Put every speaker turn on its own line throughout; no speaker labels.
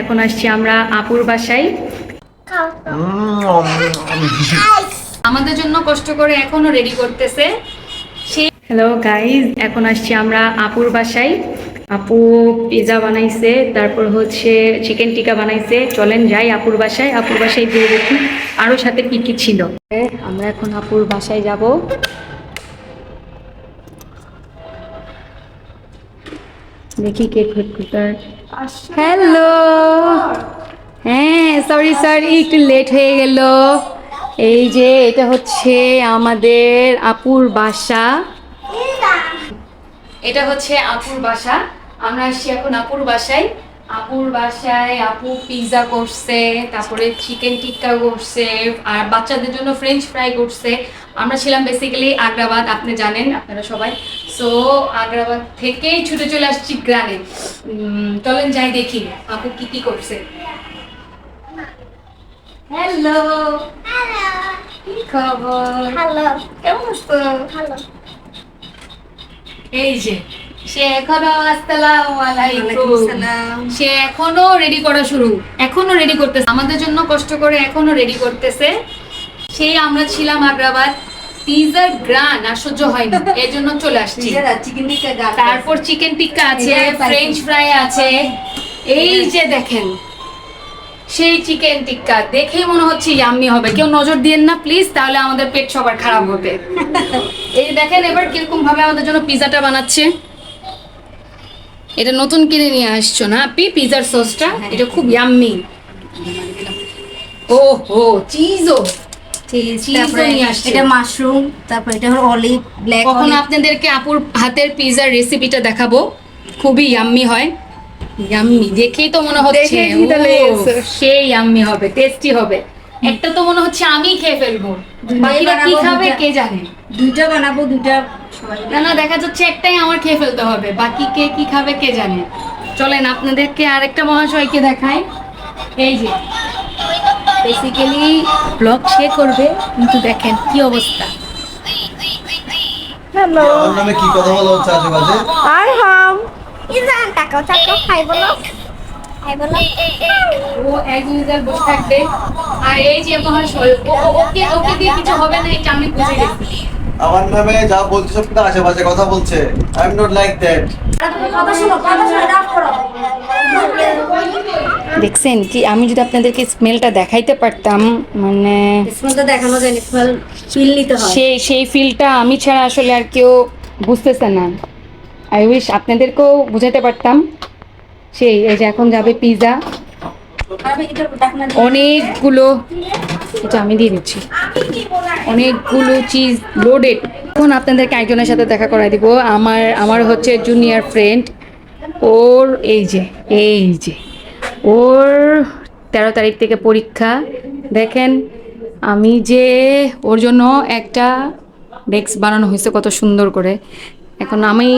এখন আসছি আমরা আপুর বাসায়। আমাদের জন্য কষ্ট করে এখনো রেডি করতেছে। হ্যালো গাইজ, এখন আসছি আমরা আপুর বাসায়। আপু পিৎজা বানাইছে, তারপর হচ্ছে চিকেন টিকা বানাইছে। চলেন যাই আপুর বাসায়। আপুর বাসায় দিয়ে দেখি আরও সাথে কি কি ছিল। আমরা এখন আপুর বাসায় যাব। দেখি কেক হেডকুটার। হ্যালো, হ্যাঁ সরি একটু লেট হয়ে গেল। এই যে এটা হচ্ছে আমাদের আপুর বাসা। এটা হচ্ছে আপুর বাসা। আমরা আসছি এখন আপুর বাসায়। আপুর বাসায় আপু পিৎজা করছে, তারপরে চিকেন টিক্কা করছে, আর বাচ্চাদের জন্য ফ্রেঞ্চ ফ্রাই করছে। আমরা ছিলাম বেসিক্যালি আগ্রাবাদ, আপনি জানেন আপনারা সবাই। সো আগ্রাবাদ থেকেই ছুটে চলে আসছি গ্রামে। চলেন যাই দেখি আপু কি কি করছে। হ্যালো, কি খবর?
হ্যালো,
কেমন আছো?
হ্যালো।
এই যে সে এখনো আসসালামু আলাইকুম, সে এখনো রেডি করা শুরু, এখনো রেডি করতেছে আমাদের জন্য কষ্ট করে, এখনো রেডি করতেছে। সেই আমরা ছিলাম আগ্রাবাদ, পিৎজার গ্রান আর সহ্য হয়নি, এর জন্য চলে আসছি। তারপর চিকেন টিক্কা আছে, ফ্রেঞ্চ ফ্রাই আছে। এই যে দেখেন সেই চিকেন টিক্কা, দেখেই মনে হচ্ছে ইয়াম্মি হবে। কেউ নজর দিয়েন না প্লিজ, তাহলে আমাদের পেট সবার খারাপ হবে। এই দেখেন এবার কিরকম ভাবে আমাদের জন্য পিৎজাটা বানাচ্ছে। এটা নতুন কিনে নিয়ে আসছো না আপনি পিৎজার সসটা? এটা খুব ইয়াম্মি। ওহো, চিজও নিয়ে আসছে।
এটা মাশরুম, তারপর এটা হলো অলিভ, ব্ল্যাক
কখন
অলিভ।
আপনাদেরকে আপুর হাতের পিৎজার রেসিপিটা দেখাবো, খুবই ইয়াম্মি হয়। ইয়াম্মি দেখেই তো মনে হচ্ছে সেই ইয়াম্মি হবে, টেস্টি হবে। একটা তো মনে হচ্ছে আমি খেয়ে ফেলবো, বাকিরা কি খাবে কে জানে।
দুইটা বানাবো, দুইটা
না দেখা যাচ্ছে একটাই আমার খেয়ে ফেলতে হবে, বাকি কে কি খাবে কে জানে। চলেন আপনাদেরকে আরেকটা মহাশয়কে দেখাই। এই যে বেসিক্যালি ব্লগ সে করবে, কিন্তু দেখেন কি অবস্থা।
হ্যালো,
ওর নামে কি কথা বলা হচ্ছে আশেপাশে?
আরহাম। ইজান টাকাও টাকাও খাই বলো, খাই বলো।
ও এক মিনিট বসে থাকবে। আর এই যে মহাশয়, ওকে দিয়ে কিছু হবে না, এটা আমি বুঝে গেছি।
আমার নামে যা বলছে সব কিন্তু আশেপাশে কথা বলছে। I am not like that.
কথা শোনো, রাফ করো।
দেখছেন কি, আমি যদি আপনাদেরকে স্মেলটা দেখাইতে পারতাম, মানে
স্মেলটা দেখানো যায় না, ফিল নিতে হয়।
সেই ফিলটা আমি ছাড়া আসলে আর কেউ বুঝতেছে না। আই উইশ আপনাদেরকেও বুঝাতে পারতাম। সেই এই যে এখন যাবে পিৎজা, অনেকগুলো, এটা আমি দিয়ে দিচ্ছি, অনেকগুলো চিজ লোডেড। এখন আপনাদেরকে একজনের সাথে দেখা করাই দিব, আমার হচ্ছে জুনিয়র ফ্রেন্ড। ওর এই যে ওর 13 তারিখ থেকে পরীক্ষা। দেখেন আমি যে ওর জন্য একটা ডেস্ক বানানো হয়েছে কত সুন্দর করে। এখন আমি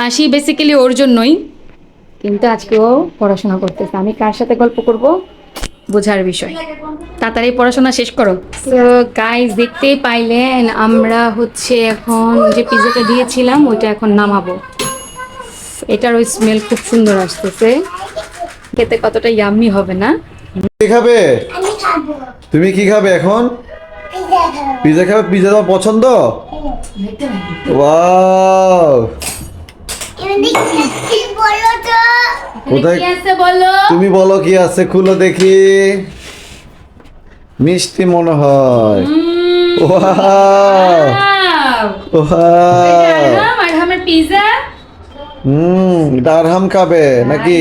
আসি বেসিক্যালি ওর জন্যই, কিন্তু আজকেও পড়াশোনা করতেছে। আমি কার সাথে গল্প করব বোঝার বিষয়। তাড়াতাড়ি পড়াশোনা শেষ করো। তো গাইস দেখতেই পাইলেন, আমরা হচ্ছে এখন যে পিৎজাটা দিয়েছিলাম ওইটা এখন নামাবো। এটার ওই স্মেল খুব সুন্দর আসতেছে, খেতে কতটা ইয়াম্মি হবে না?
কি খাবে?
আমি খাবো।
তুমি কি খাবে এখন? পিৎজা খাবে? পিৎজা তোমার পছন্দ? ওয়াও! কোথায়
কি আছে বলো?
তুমি বলো কি আছে, খুলো দেখি। মিষ্টি মনে হয়। ওয়াও! ওয়াও!
আরহামের পিৎজা।
এটা আরহাম খাবে নাকি?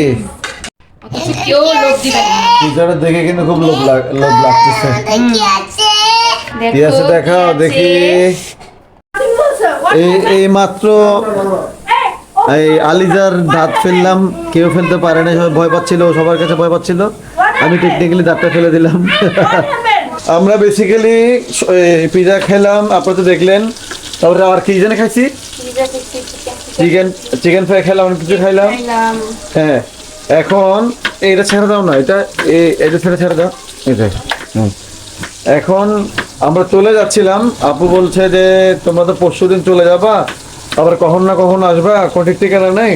অথচ কেউ লোভ দিবে না।
পিৎজাটা দেখে কিন্তু খুব লোভ লাগতেছে। কি আছে দেখাও দেখি। এই মাত্র এই আলিজার দাঁত ফেললাম, কেউ ফেলতে পারে না, সবাই ভয় পাচ্ছিল, সবার কাছে ভয় পাচ্ছিল। আমি টেকনিক্যালি দাঁতটা ফেলে দিলাম। আমরা বেসিক্যালি পিৎজা খেলাম, আপনারা তো দেখলেন। তারপরে আর কি জানে খাইছি, চিকেন ফ্রাই খেলাম, অনেক কিছু খাইলাম। হ্যাঁ, এখন এটা ছেড়ে দাও না, এটা ছেড়ে দাও। এটা এখন আমরা চলে যাচ্ছিলাম। আপু বলছে যে তোমরা তো পরশুদিন চলে যাবা, আবার কখন না কখন আসবা, কোনো ঠিক ঠিকানা নেই।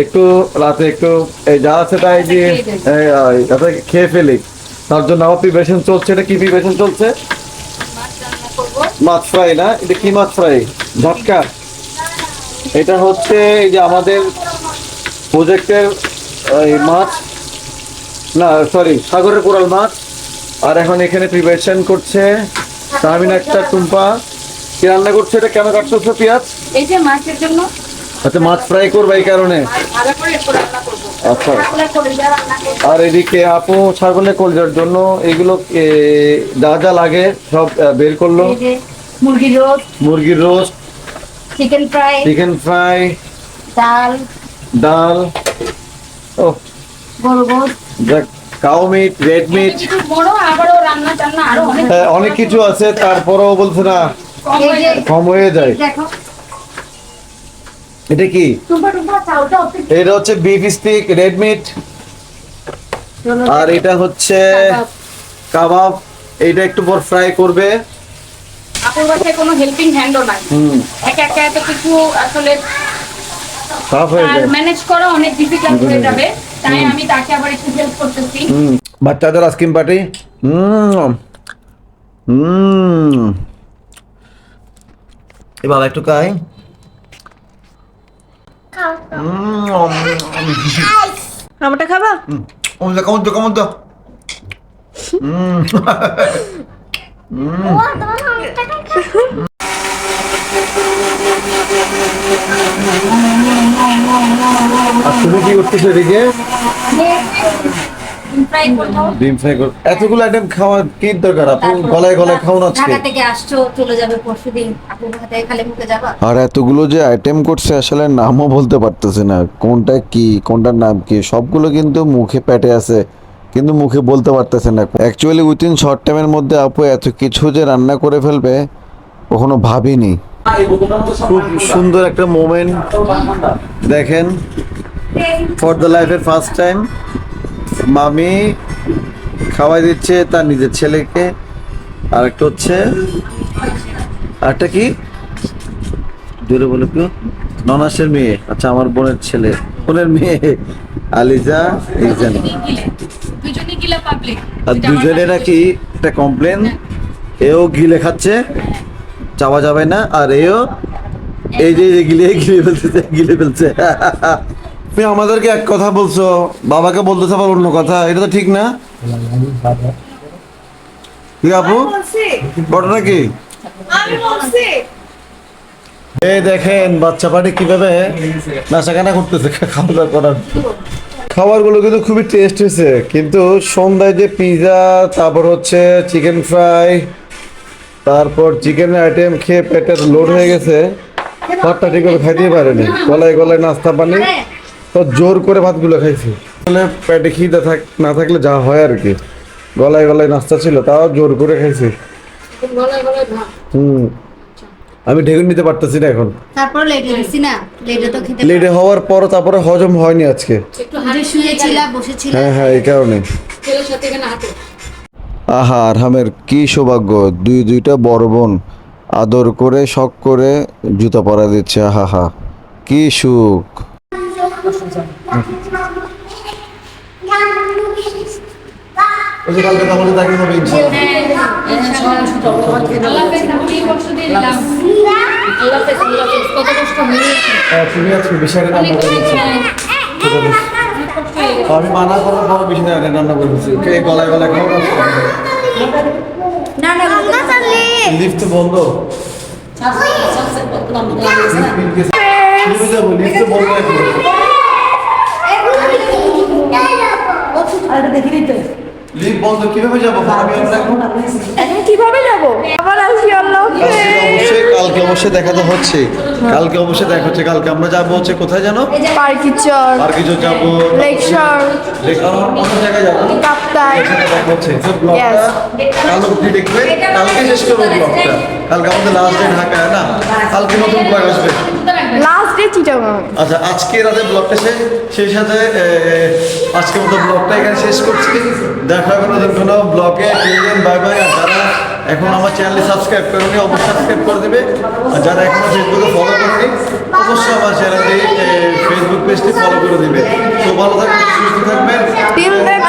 একটু রাতে একটু এই যা আছে তাই দিয়ে যাতে খেয়ে ফেলি, তার জন্য আমার প্রিপারেশন চলছে। এটা কি প্রিপারেশন চলছে? মাছ ফ্রাই না? এটা কি মাছ ফ্রাই? ঝটকা। এটা হচ্ছে এই যে আমাদের প্রজেক্টের মাছ, না সরি সাগরের কোরাল মাছ। আর এখন এখানে প্রিপারেশন করছে তাহমিনা আক্তার টুম্পা। কি রান্না করছে? এটা কেন কাটতেছো পেঁয়াজ?
এই যে মাছের জন্য
আচ্ছা, মাছ ফ্রাই করবে এই কারণে।
ভালো করে এরপর রান্না করবো।
আচ্ছা,
ছাগলের কলিজা রান্না করবো।
আর এদিকে আপু ছাগলের কলজার জন্য এগুলো যা যা লাগে সব বের করলো।
এই যে মুরগির রোস্ট,
মুরগির roast,
chicken fry,
chicken fry,
ডাল,
ডাল, ও
গরু গোস্ত,
কাউ মিট, রেড মিট,
কিছু বড় আবারও রান্না টান্না আরো অনেক
অনেক কিছু আছে। তারপরেও বলছে না
কম হয়ে যায়।
কম হয়ে যায়।
দেখো
এটা কি?
টুম্পা টুম্পা চাউটা অপেক্ষা
এটা হচ্ছে বিফ স্টিক, রেড মিট। আর এটা হচ্ছে কাবাব। এটা একটু পর ফ্রাই করবে।
আপনার বাসায় কোনো হেল্পিং হ্যান্ডও নাই,
হুম,
একা একা এত কিছু আসলে
সাফ হয়ে যায়।
ম্যানেজ করা অনেক ডিফিকাল্ট হয়ে যাবে, তাই আমি তাকে আবার একটু হেল্প করতেছি।
হুম, বাচ্চাদের আইসক্রিম পার্টি। হুম হুম, এ বাবা একটু খাই।
আমারটা খাবা?
কমন দো, কমন দো, কমন দো।
ও তোমার আমারটা খাও।
আর তুমি কি করতেছো এদিকে?
ফ্রাই করবো।
ডিম ফ্রাই কর। এতগুলো আইটেম খাওয়া কি দরকার? আপনি গলায় গলায় খাওন আজকে।
ঢাকা থেকে আসছো, চলে যাবে পরশুদিন, আপুর হাতে খালি মুখে যাবা।
আর এতগুলো যে আইটেম করছে আসলে নামও বলতে পারতেছে না, কোনটা কি কোনটার নাম কি। সবগুলো কিন্তু মুখে পেটে আছে, কিন্তু মুখে বলতে পারতেছে না। অ্যাকচুয়ালি উইথিন শর্ট টাইমের মধ্যে আপু এত কিছু যে রান্না করে ফেলবে কখনো ভাবিনি।
খুব সুন্দর একটা মোমেন্ট দেখেন। ফর দ্য লাইফের ফার্স্ট টাইম মামি খাওয়াই দিচ্ছে তার নিজের ছেলেকে। আর একটা হচ্ছে, আরেকটা কি জোরে বলে কেউ? ননাসের মেয়ে। আচ্ছা, আমার বোনের ছেলে, বোনের মেয়ে আলিজা ইজান।
দুজনে গিলা পাবলিক।
আর দুজনে নাকি একটা কমপ্লেন, এও গিলে খাচ্ছে, চাওয়া যাবে না, আর এও এই যে গিলে গিলে ফেলছে, গিলে ফেলছে। তুমি আমাদেরকে এক কথা বলছো, বাবাকে বলতেছো আবার অন্য কথা, এটা তো ঠিক না। কি আপু, ঘটনা কি?
আমি বলছি
এই দেখেন বাচ্চা পার্টি কিভাবে নাচাকানা করতেছে খাওয়া দাওয়া করার। খাবারগুলো কিন্তু খুবই টেস্ট হয়েছে, কিন্তু সন্ধ্যায় যে পিৎজা, তারপর হচ্ছে চিকেন ফ্রাই, তারপর চিকেন আইটেম খেয়ে পেটের লোড হয়ে গেছে। ভাতটা ঠিকভাবে খাইতেই পারেনি, গলায় গলায় নাস্তা পানি, তো জোর করে ভাতগুলো খাইছি। আসলে পেটে খিদে না থাকলে যা হয় আর কি, গলায় গলায় নাস্তা ছিল তাও জোর করে খাইছি। হুম, আমি ঢেকুর নিতে পারতেছি না এখন।
তারপর লেটে দিছি না, লেটে তো খেতে
লেটে হওয়ার পর তারপরে হজম হয়নি আজকে।
একটু হাড়ে শুয়েছিলা, বসেছিলা,
হ্যাঁ হ্যাঁ, এই কারণে।
ছেলের সাথে এখানে হাঁটো।
আহা আরহামের কি সৌভাগ্য, দুইটা বড় বোন আদর করে শখ করে জুতা পরা দিচ্ছে। আহা হা, কি সুখ।
ওই যে কালকে তাহলে তাকে হবে ইনশাআল্লাহ।
আল্লাহ হাফেজ, আমি পরশুদিন এলাম। আল্লাহ হাফেজ, আল্লাহ হাফেজ। কত কষ্ট হয়েছে।
তুমি আজকে বিষয়টা
অনেক
রান্না
কষ্ট
করেছো।
হয়েছে।
আমি মানা করার পর বিষয়টা রান্না করেছি। ওকে, গলায় গলায় খাও
না না,
আম্মা চলে
লিফট বন্ধ। লিফট যাবো, লিফট বন্ধ এখন। লিফট বন্ধ, কিভাবে যাবো? আমি আমরা এখন
এখন কিভাবে যাব? আবার আসি আল্লাহ
কালকে অবশ্যই দেখা তো হচ্ছে। কালকে অবশ্যই দেখা হচ্ছে। কালকে আমরা যাবো হচ্ছে কোথায় জানো?
পার্কিচর
পার্কিজো যাবো,
লেকশর
অন্য জায়গায় যাবো।
কাপ্তাই
এখানে দেখা হচ্ছে। তো ব্লগটা
Yes.
কাল অবধি দেখবে, কালকে শেষ করবো ব্লগটা। কালকে আমাদের লাস্ট ডে ঢাকায় না, কালকে নতুন ব্লগ আসবে।
লাস্ট রাতে চিটাগাং।
আচ্ছা, আজকে রাতে ব্লগটা সেই সাথে আজকের মতো ব্লগটা এখানে শেষ করছি। দেখা হবে নতুন কোনো ব্লগে। Bye bye. আর যারা এখন আমার চ্যানেলে সাবস্ক্রাইব করেনি অবশ্যই সাবস্ক্রাইব করে দেবে। আর যারা এখনো ফেসবুকে ফলো করেনি অবশ্যই আমার চ্যানেলটি ফেসবুক পেজটি ফলো করে দেবে। তো ভালো থাকবেন, সুস্থ থাকবেন।
Till then,